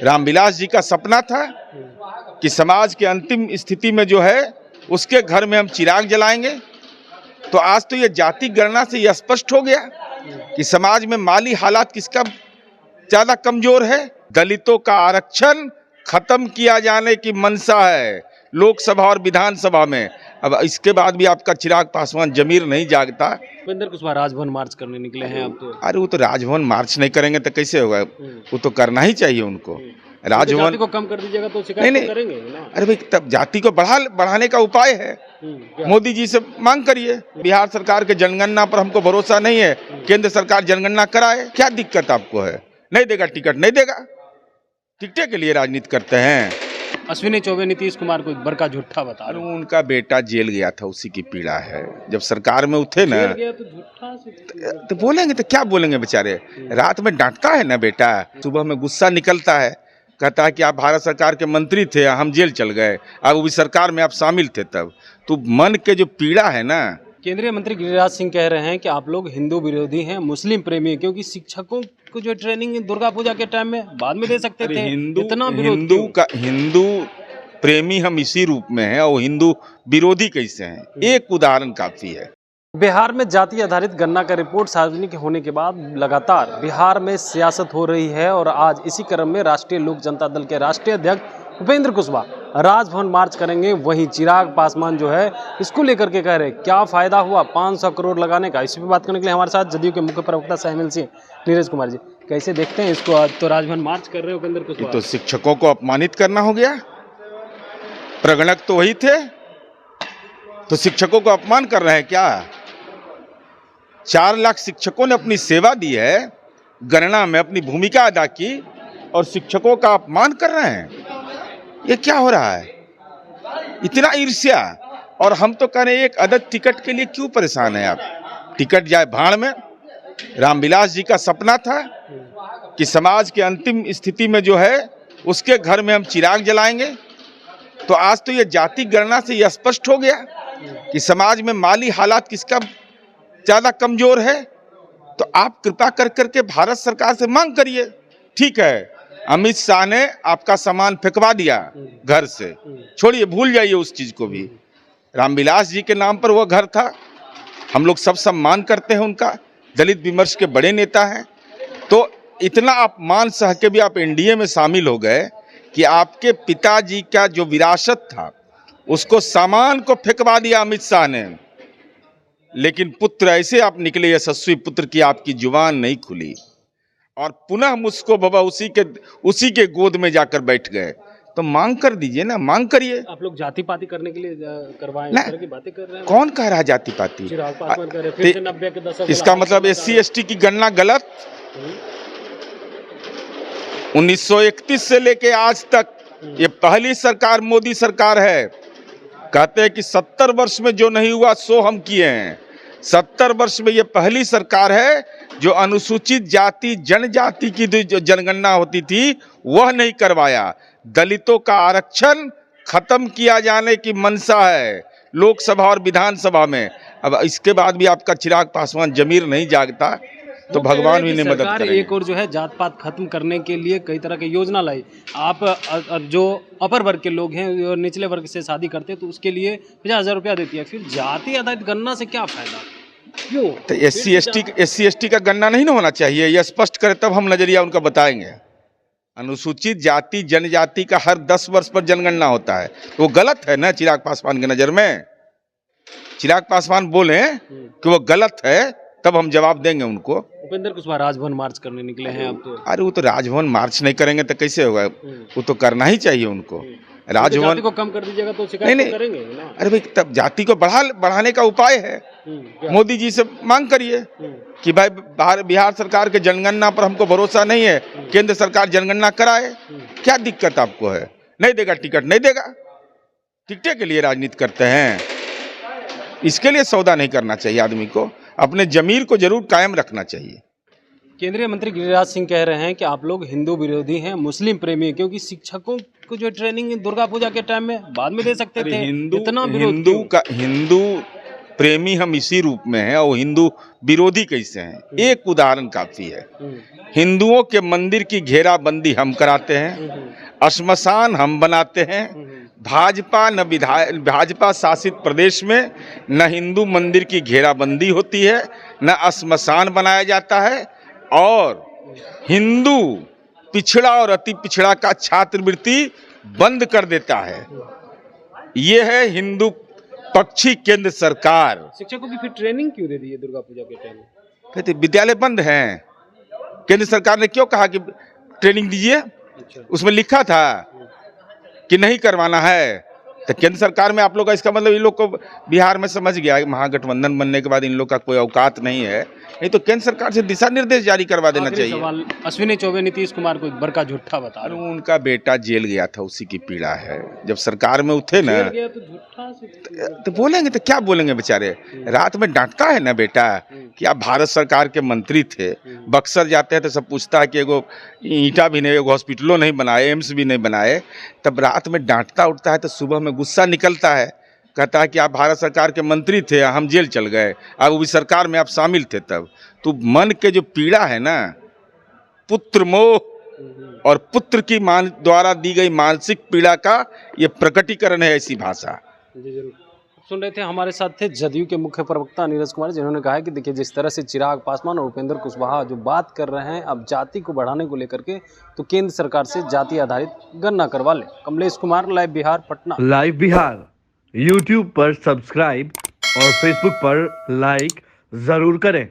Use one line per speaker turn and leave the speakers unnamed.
रामविलास जी का सपना था कि समाज के अंतिम स्थिति में जो है उसके घर में हम चिराग जलाएंगे। तो आज तो ये जाति गणना से यह स्पष्ट हो गया कि समाज में माली हालात किसका ज्यादा कमजोर है। दलितों का आरक्षण खत्म किया जाने की मंशा है लोकसभा और विधानसभा में। अब इसके बाद भी आपका चिराग पासवान जमीर नहीं जागता।
उपेंद्र कुशवाहा राजभवन मार्च करने निकले हैं अब तो।
अरे वो तो राजभवन मार्च नहीं करेंगे तो कैसे होगा, वो तो करना ही चाहिए उनको। राजभवन
जाति को कम कर दीजिएगा तो शिकायत
नहीं
करेंगे ना।
अरे भाई तब जाति को बढ़ाने का उपाय है। मोदी जी से मांग करिए। बिहार सरकार के जनगणना पर हमको भरोसा नहीं है, केंद्र सरकार जनगणना कराए। क्या दिक्कत आपको है? नहीं देगा टिकट, नहीं देगा। टिकटे के लिए राजनीति करते हैं।
अश्विनी चौबे नीतीश कुमार को बड़का झूठा बता रहे हैं।
उनका बेटा जेल गया था, उसी की पीड़ा है। जब सरकार में उठे ना तो बोलेंगे तो क्या बोलेंगे बेचारे। रात में डांटता है ना बेटा, सुबह में गुस्सा निकलता है, कहता है कि आप भारत सरकार के मंत्री थे, हम जेल चल गए, अब भी सरकार में आप शामिल थे तब। तो मन के जो पीड़ा है ना।
केंद्रीय मंत्री गिरिराज सिंह कह रहे हैं कि आप लोग हिंदू विरोधी हैं, मुस्लिम प्रेमी हैं, क्योंकि शिक्षकों को जो ट्रेनिंग दुर्गा पूजा के टाइम में बाद में दे सकते थे।
हिंदू प्रेमी हम इसी रूप में हैं और हिंदू विरोधी कैसे हैं, एक उदाहरण काफी है।
बिहार में जाति आधारित गणना का रिपोर्ट सार्वजनिक होने के बाद लगातार बिहार में सियासत हो रही है और आज इसी क्रम में राष्ट्रीय लोक जनता दल के राष्ट्रीय अध्यक्ष उपेंद्र कुशवाहा राजभवन मार्च करेंगे। वहीं चिराग पासवान जो है इसको लेकर के कह रहे हैं क्या फायदा हुआ 500 करोड़ लगाने का। इसी पे बात करने के लिए हमारे साथ जदयू के मुख्य प्रवक्ता शामिल सिंह नीरज कुमार जी, कैसे देखते हैं इसको? आज तो राजभवन मार्च कर रहे हैं उपेंद्र कुशवाहा।
तो शिक्षकों को अपमानित करना हो गया। प्रगणक तो वही थे, तो शिक्षकों को अपमान कर रहे हैं क्या? 4 लाख शिक्षकों ने अपनी सेवा दी है, गणना में अपनी भूमिका अदा की, और शिक्षकों का अपमान कर रहे हैं। ये क्या हो रहा है? इतना ईर्ष्या। और हम तो कह रहे हैं एक अदद टिकट के लिए क्यों परेशान है आप? टिकट जाए भाड़ में। रामविलास जी का सपना था कि समाज के अंतिम स्थिति में जो है उसके घर में हम चिराग जलाएंगे। तो आज तो ये जाति गणना से यह स्पष्ट हो गया कि समाज में माली हालात किसका ज्यादा कमजोर है। तो आप कृपा कर करके भारत सरकार से मांग करिए। ठीक है, अमित शाह ने आपका सामान फेंकवा दिया घर से, छोड़िए, भूल जाइए उस चीज को भी। रामविलास जी के नाम पर वह घर था। हम लोग सब सम्मान करते हैं उनका, दलित विमर्श के बड़े नेता हैं। तो इतना अपमान सह के भी आप एनडीए में शामिल हो गए कि आपके पिताजी का जो विरासत था उसको सामान को फेंकवा दिया अमित शाह ने। लेकिन पुत्र ऐसे आप निकले यशस्वी पुत्र की आपकी जुबान नहीं खुली और पुनः मुझको बाबा उसी के गोद में जाकर बैठ गए। तो मांग कर दीजिए ना, मांग करिए।
आप लोग जाति पाति करने के लिए करवाएं, इस तरह की बातें कर रहे हैं।
कौन कह रहा है जाति पाति?
चिराग पासवान कह रहे हैं, फिर से 90 के दशक।
इसका मतलब SC ST की गणना गलत। 1931 से लेके आज तक ये पहली सरकार मोदी सरकार है। कहते हैं कि 70 वर्ष में जो नहीं हुआ सो हम किए हैं। 70 वर्ष में ये पहली सरकार है जो अनुसूचित जाति जनजाति की जो जनगणना होती थी वह नहीं करवाया। दलितों का आरक्षण खत्म किया जाने की मंशा है लोकसभा और विधानसभा में। अब इसके बाद भी आपका चिराग पासवान जमीर नहीं जागता तो भगवान भी नहीं मदद करेंगे।
एक और जो है जात पात खत्म करने के लिए कई तरह की योजना लाई। आप जो अपर वर्ग के लोग हैं और निचले वर्ग से शादी करते हैं तो उसके लिए 50,000 रुपया देती है। फिर जाति आधारित गणना से क्या फायदा? क्यों?
तो SC ST का गणना नहीं ना होना चाहिए, यह स्पष्ट करे तब हम नजरिया उनका बताएंगे। अनुसूचित जाति जनजाति का हर 10 वर्ष पर जनगणना होता है, तो वो गलत है ना चिराग पासवान की नजर में। चिराग पासवान बोले कि वो गलत है तब हम जवाब देंगे उनको।
उपेंद्र कुशवाहा राजभवन मार्च करने निकले हैं अब तो।
अरे वो तो राजभवन मार्च नहीं करेंगे तो कैसे होगा, वो तो करना ही चाहिए उनको। राजभवन
को कम कर दीजिएगा तो शिकायत करेंगे ना।
अरे भाई तब जाति को बढ़ाने का उपाय है। मोदी जी से मांग करिए कि भाई बिहार सरकार के जनगणना पर हमको भरोसा नहीं है, केंद्र सरकार जनगणना कराए। क्या दिक्कत आपको है? नहीं देगा टिकट, नहीं देगा। टिकटे के लिए राजनीति करते हैं। इसके लिए सौदा नहीं करना चाहिए आदमी को, अपने जमीर को जरूर कायम रखना चाहिए।
केंद्रीय मंत्री गिरिराज सिंह कह रहे हैं कि आप लोग हिंदू विरोधी हैं, मुस्लिम प्रेमी हैं, क्योंकि शिक्षकों को जो ट्रेनिंग दुर्गा पूजा के टाइम में बाद में दे सकते थे।
हिंदू प्रेमी हम इसी रूप में हैं और हिंदू विरोधी कैसे हैं। एक उदाहरण काफी है। हिंदुओं के मंदिर की घेराबंदी हम कराते हैं, श्मशान हम बनाते हैं। भाजपा शासित प्रदेश में न हिंदू मंदिर की घेराबंदी होती है, न श्मशान बनाया जाता है, और हिंदू पिछड़ा और अति पिछड़ा का छात्रवृत्ति बंद कर देता है। ये है हिंदू पक्षी केंद्र सरकार।
शिक्षकों की फिर ट्रेनिंग क्यों दे दी है दुर्गा पूजा के टाइम में?
कहते विद्यालय बंद हैं, केंद्र सरकार ने क्यों कहा कि ट्रेनिंग दीजिए? उसमें लिखा था कि नहीं करवाना है। तो केंद्र सरकार में आप लोग का इसका मतलब इन लोग को बिहार में समझ गया कि महागठबंधन बनने के बाद इन लोग का कोई औकात नहीं है, नहीं तो केंद्र सरकार से दिशा निर्देश जारी करवा देना चाहिए।
सवाल, अश्विनी चौबे नीतीश कुमार को बड़का झूठा बता रहे हैं।
उनका बेटा जेल गया था, उसी की पीड़ा है। जब सरकार में उठे ना तो बोलेंगे, तो क्या बोलेंगे बेचारे। रात में डांटता है ना बेटा कि आप भारत सरकार के मंत्री थे, बक्सर जाते हैं तो सब पूछता है कि एगो ईंटा भी नहीं, एगो हॉस्पिटलों नहीं बनाए, एम्स भी नहीं बनाए। तब रात में डांटता उठता है तो सुबह में गुस्सा निकलता है, कहता है कि आप भारत सरकार के मंत्री थे, हम जेल चल गए, अब वो भी सरकार में आप शामिल थे। तब तो मन के जो पीड़ा है ना, पुत्र मोह और पुत्र की द्वारा दी गई मानसिक पीड़ा का ये प्रकटीकरण है ऐसी भाषा।
जी जरूर। सुन रहे थे, हमारे साथ थे जदयू के मुख्य प्रवक्ता नीरज कुमार, जिन्होंने कहा कि देखिए जिस तरह से चिराग पासवान और उपेंद्र कुशवाहा जो बात कर रहे हैं अब जाति को बढ़ाने को लेकर के, तो केंद्र सरकार से जाति आधारित गणना करवा ले। Kamlesh Kumar, live Bihar, Patna.
Live Bihar YouTube पर सब्सक्राइब और फेसबुक पर लाइक जरूर करें।